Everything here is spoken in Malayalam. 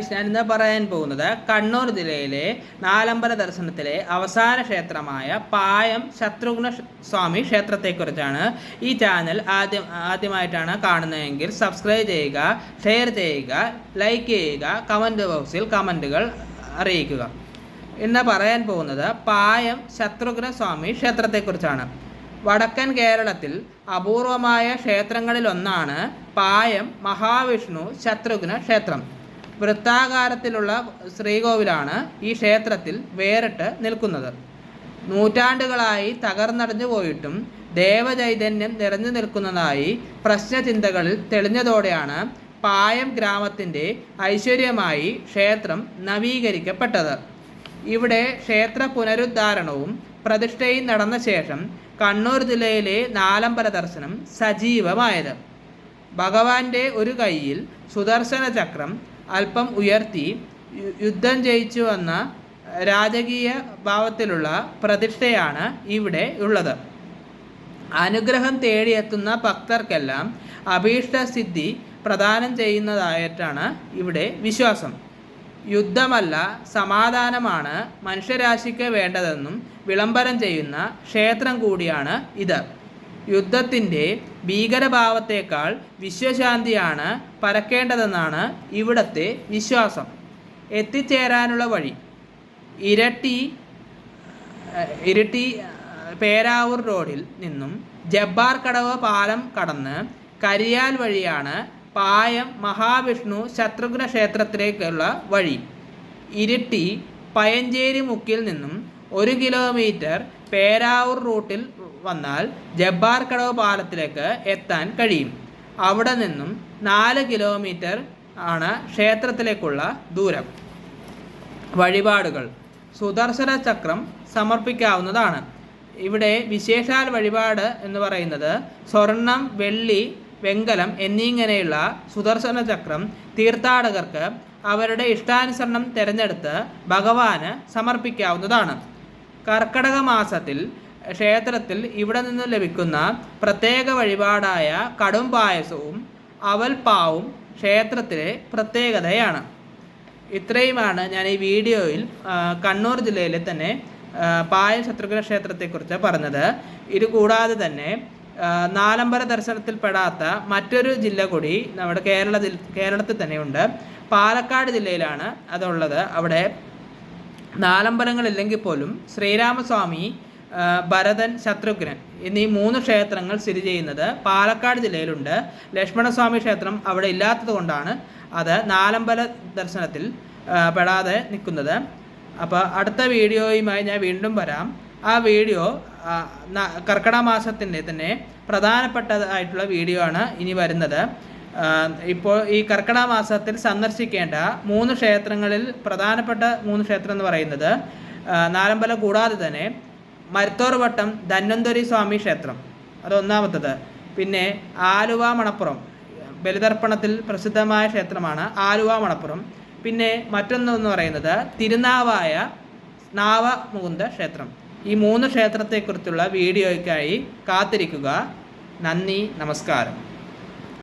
ഞാനിന്ന് പറയാൻ പോകുന്നത് കണ്ണൂർ ജില്ലയിലെ നാലമ്പല ദർശനത്തിലെ അവസാന ക്ഷേത്രമായ പായം ശത്രുഘ്ന സ്വാമി ക്ഷേത്രത്തെക്കുറിച്ചാണ്. ഈ ചാനൽ ആദ്യമായിട്ടാണ് കാണുന്നതെങ്കിൽ സബ്സ്ക്രൈബ് ചെയ്യുക, ഷെയർ ചെയ്യുക, ലൈക്ക് ചെയ്യുക, കമൻറ്റ് ബോക്സിൽ കമൻറ്റുകൾ അറിയിക്കുക. ഇന്ന് പറയാൻ പോകുന്നത് പായം ശത്രുഘ്ന സ്വാമി ക്ഷേത്രത്തെക്കുറിച്ചാണ്. വടക്കൻ കേരളത്തിൽ അപൂർവമായ ക്ഷേത്രങ്ങളിലൊന്നാണ് പായം മഹാവിഷ്ണു ശത്രുഘ്ന ക്ഷേത്രം. വൃത്താകാരത്തിലുള്ള ശ്രീകോവിലാണ് ഈ ക്ഷേത്രത്തിൽ വേറിട്ട് നിൽക്കുന്നത്. നൂറ്റാണ്ടുകളായി തകർന്നടഞ്ഞു പോയിട്ടും ദേവചൈതന്യം നിറഞ്ഞു നിൽക്കുന്നതായി പ്രശ്നചിന്തകളിൽ തെളിഞ്ഞതോടെയാണ് പായം ഗ്രാമത്തിൻ്റെ ഐശ്വര്യമായി ക്ഷേത്രം നവീകരിക്കപ്പെട്ടത്. ഇവിടെ ക്ഷേത്ര പുനരുദ്ധാരണവും പ്രതിഷ്ഠയും നടന്ന ശേഷം കണ്ണൂർ ജില്ലയിലെ നാലമ്പല ദർശനം സജീവമായത്. ഭഗവാന്റെ ഒരു കൈയിൽ സുദർശന ചക്രം അല്പം ഉയർത്തി യുദ്ധം ജയിച്ചു വന്ന രാജകീയ ഭാവത്തിലുള്ള പ്രതിഷ്ഠയാണ് ഇവിടെ ഉള്ളത്. അനുഗ്രഹം തേടിയെത്തുന്ന ഭക്തർക്കെല്ലാം അഭീഷ്ടസിദ്ധി പ്രദാനം ചെയ്യുന്നതായിട്ടാണ് ഇവിടെ വിശ്വാസം. യുദ്ധമല്ല, സമാധാനമാണ് മനുഷ്യരാശിക്ക് വേണ്ടതെന്നും വിളംബരം ചെയ്യുന്ന ക്ഷേത്രം കൂടിയാണ് ഇത്. യുദ്ധത്തിൻ്റെ ഭീകരഭാവത്തേക്കാൾ വിശ്വശാന്തിയാണ് പരക്കേണ്ടതെന്നാണ് ഇവിടത്തെ വിശ്വാസം. എത്തിച്ചേരാനുള്ള വഴി ഇരിട്ടി പേരാവൂർ റോഡിൽ നിന്നും ജബ്ബാർ കടവ് പാലം കടന്ന് കരിയാൽ വഴിയാണ് പായം മഹാവിഷ്ണു ശത്രുഘ്ന ക്ഷേത്രത്തിലേക്കുള്ള വഴി. ഇരിട്ടി പയഞ്ചേരി മുക്കിൽ നിന്നും 1 കിലോമീറ്റർ പേരാവൂർ റൂട്ടിൽ വന്നാൽ ജബ്ബാർ കടവ് പാലത്തിലേക്ക് എത്താൻ കഴിയും. അവിടെ നിന്നും 4 കിലോമീറ്റർ ആണ് ക്ഷേത്രത്തിലേക്കുള്ള ദൂരം. വഴിപാടുകൾ: സുദർശന ചക്രം സമർപ്പിക്കാവുന്നതാണ്. ഇവിടെ വിശേഷാൽ വഴിപാട് എന്ന് പറയുന്നത് സ്വർണം, വെള്ളി, വെങ്കലം എന്നിങ്ങനെയുള്ള സുദർശന ചക്രം തീർത്ഥാടകർക്ക് അവരുടെ ഇഷ്ടാനുസരണം തിരഞ്ഞെടുത്ത് ഭഗവാന് സമർപ്പിക്കാവുന്നതാണ്. കർക്കടക മാസത്തിൽ ക്ഷേത്രത്തിൽ ഇവിടെ നിന്ന് ലഭിക്കുന്ന പ്രത്യേക വഴിപാടായ കടും പായസവും അവൽപ്പാവും ക്ഷേത്രത്തിലെ പ്രത്യേകതയാണ്. ഇത്രയുമാണ് ഞാൻ ഈ വീഡിയോയിൽ കണ്ണൂർ ജില്ലയിലെ തന്നെ പായം ശത്രുഘ്ന ക്ഷേത്രത്തെക്കുറിച്ച് പറഞ്ഞത്. ഇത് കൂടാതെ തന്നെ നാലമ്പല ദർശനത്തിൽ പെടാത്ത മറ്റൊരു ജില്ല കൂടി നമ്മുടെ കേരളത്തിൽ തന്നെയുണ്ട്. പാലക്കാട് ജില്ലയിലാണ് അതുള്ളത്. അവിടെ നാലമ്പലങ്ങളില്ലെങ്കിൽ പോലും ശ്രീരാമസ്വാമി, ഭരതൻ, ശത്രുഘ്നൻ എന്നീ 3 ക്ഷേത്രങ്ങൾ സ്ഥിതി ചെയ്യുന്നത് പാലക്കാട് ജില്ലയിലുണ്ട്. ലക്ഷ്മണസ്വാമി ക്ഷേത്രം അവിടെ ഇല്ലാത്തത് കൊണ്ടാണ് അത് നാലമ്പല ദർശനത്തിൽ പെടാതെ നിൽക്കുന്നത്. അപ്പോൾ അടുത്ത വീഡിയോയുമായി ഞാൻ വീണ്ടും വരാം. ആ വീഡിയോ കർക്കിടക മാസത്തിൻ്റെ തന്നെ പ്രധാനപ്പെട്ടതായിട്ടുള്ള വീഡിയോ ആണ് ഇനി വരുന്നത്. ഇപ്പോൾ ഈ കർക്കിടക മാസത്തിൽ സന്ദർശിക്കേണ്ട 3 ക്ഷേത്രങ്ങളിൽ പ്രധാനപ്പെട്ട 3 ക്ഷേത്രം എന്ന് പറയുന്നത് നാലമ്പല കൂടാതെ തന്നെ മരുത്തോർ വട്ടം ധന്വന്തരി സ്വാമി ക്ഷേത്രം, അത് ഒന്നാമത്തത്. പിന്നെ ആലുവ മണപ്പുറം ബലിതർപ്പണത്തിൽ പ്രസിദ്ധമായ ക്ഷേത്രമാണ് ആലുവ മണപ്പുറം. പിന്നെ മറ്റൊന്നെന്ന് പറയുന്നത് തിരുനാവായ നാവമുകുന്ദ ക്ഷേത്രം. ഈ 3 ക്ഷേത്രത്തെക്കുറിച്ചുള്ള വീഡിയോയ്ക്കായി കാത്തിരിക്കുക. നന്ദി, നമസ്കാരം.